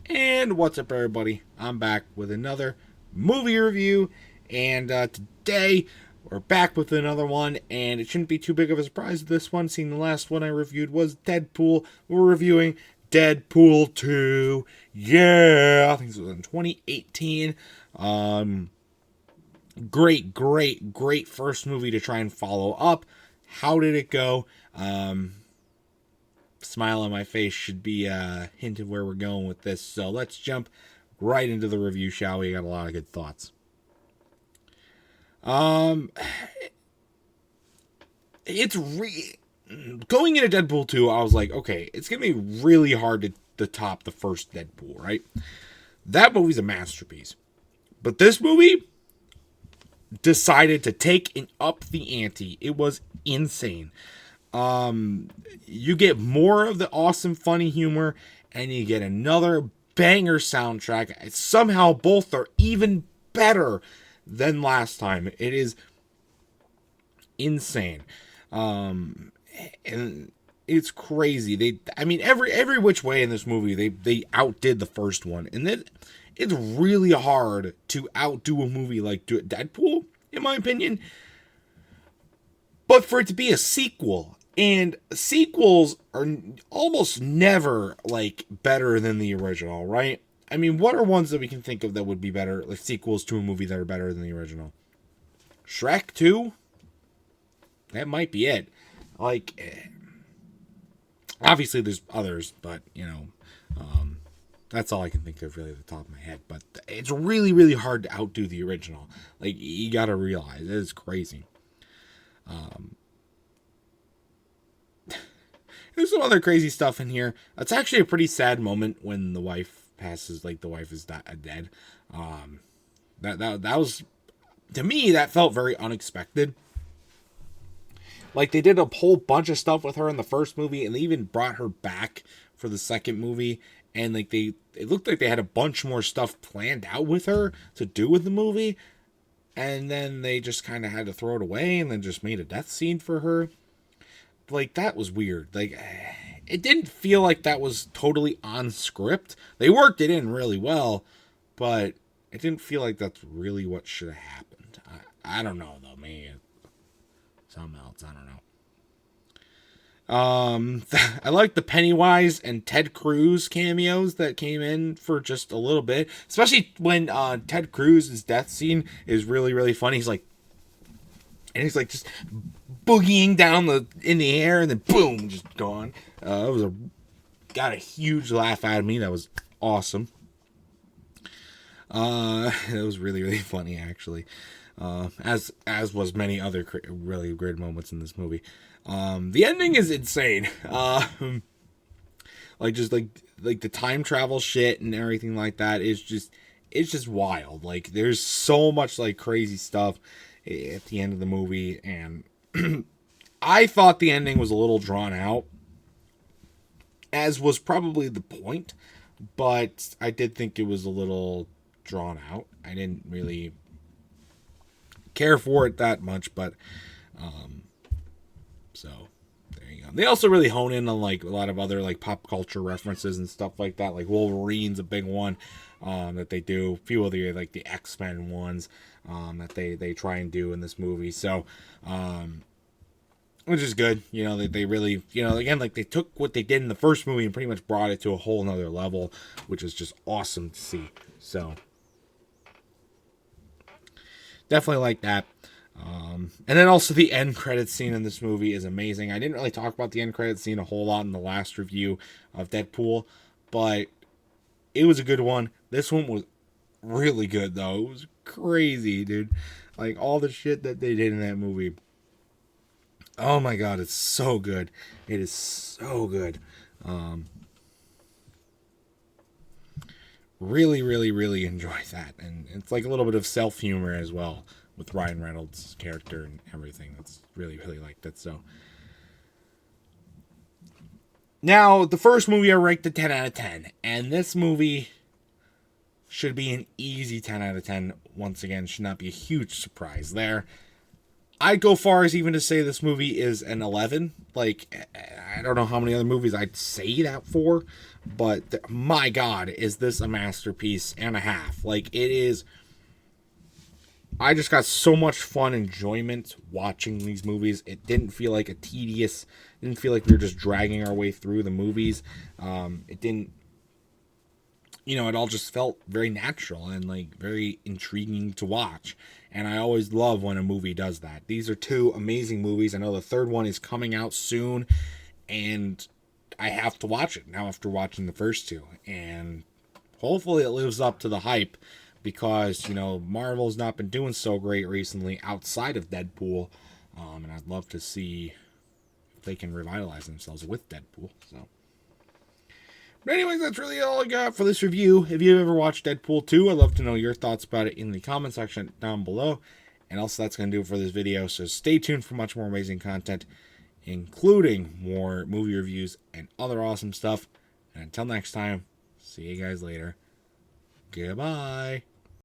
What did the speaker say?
And what's up, everybody? I'm back with another movie review, and today we're back with another one, and it shouldn't be too big of a surprise with this one, seeing the last one I reviewed was Deadpool. We're reviewing Deadpool 2. Yeah! I think this was in 2018. Great first movie to try and follow up. How did it go? Smile on my face should be a hint of where we're going with this. So let's jump right into the review, shall we? Got a lot of good thoughts. It's going into Deadpool 2, I was like, okay, it's gonna be really hard to top the first Deadpool, right? That movie's a masterpiece. But this movie decided to take and up the ante. It was insane. You get more of the awesome, funny humor, and you get another banger soundtrack. Somehow, both are even better than last time. It is insane, and it's crazy. Every which way in this movie, they outdid the first one, and then it's really hard to outdo a movie like Deadpool, in my opinion. But for it to be a sequel, and sequels are almost never like better than the original, right? I mean, what are ones that we can think of that would be better, like sequels to a movie that are better than the original? Shrek 2? That might be it. Like, obviously there's others, but, that's all I can think of really at the top of my head. But it's really hard to outdo the original. Like, you gotta realize, it is crazy. There's some other crazy stuff in here. It's actually a pretty sad moment when the wife passes, like the wife is dead. That was, to me, that felt very unexpected. Like, they did a whole bunch of stuff with her in the first movie, and they even brought her back for the second movie. And like it looked like they had a bunch more stuff planned out with her to do with the movie. And then they just kind of had to throw it away and then just made a death scene for her. Like, that was weird. Like, it didn't feel like that was totally on script. They worked it in really well, but it didn't feel like that's really what should have happened. I don't know, though. Maybe something else. I don't know. I like the Pennywise and Ted Cruz cameos that came in for just a little bit, especially when Ted Cruz's death scene is really funny. He's like just boogieing down in the air and then boom, just gone. Got a huge laugh out of me. That was awesome. It was really funny, actually. As was many other really great moments in this movie. The ending is insane. Like the time travel shit and everything like that is it's just wild. Like, there's so much like crazy stuff at the end of the movie, and I thought the ending was a little drawn out, as was probably the point, but I did think it was a little drawn out. I didn't really care for it that much, but so there you go. They also really hone in on like a lot of other like pop culture references and stuff like that. Like Wolverine's a big one that they do. A few of the like the X-Men ones that they try and do in this movie. So which is good. They really, again, like they took what they did in the first movie and pretty much brought it to a whole nother level, which is just awesome to see. So definitely like that. And then also the end credits scene in this movie is amazing. I didn't really talk about the end credits scene a whole lot in the last review of Deadpool, but it was a good one. This one was really good, though. It was crazy, dude. Like, all the shit that they did in that movie. Oh my god, it's so good. It is so good. Really enjoy that. And it's like a little bit of self-humor as well, with Ryan Reynolds' character and everything. That's really liked it. So now, the first movie I ranked a 10 out of 10, and this movie should be an easy 10 out of 10. Once again, should not be a huge surprise there. I'd go far as even to say this movie is an 11. Like, I don't know how many other movies I'd say that for, but my God, is this a masterpiece and a half. Like, it is. I just got so much fun enjoyment watching these movies. It didn't feel like it didn't feel like we were just dragging our way through the movies. It didn't, it all just felt very natural and like very intriguing to watch. And I always love when a movie does that. These are two amazing movies. I know the third one is coming out soon, and I have to watch it now after watching the first two. And hopefully it lives up to the hype because, Marvel's not been doing so great recently outside of Deadpool. And I'd love to see if they can revitalize themselves with Deadpool. So, but anyways, that's really all I got for this review. If you've ever watched Deadpool 2, I'd love to know your thoughts about it in the comment section down below. And also, that's going to do it for this video. So stay tuned for much more amazing content, including more movie reviews and other awesome stuff. And until next time, see you guys later. Goodbye.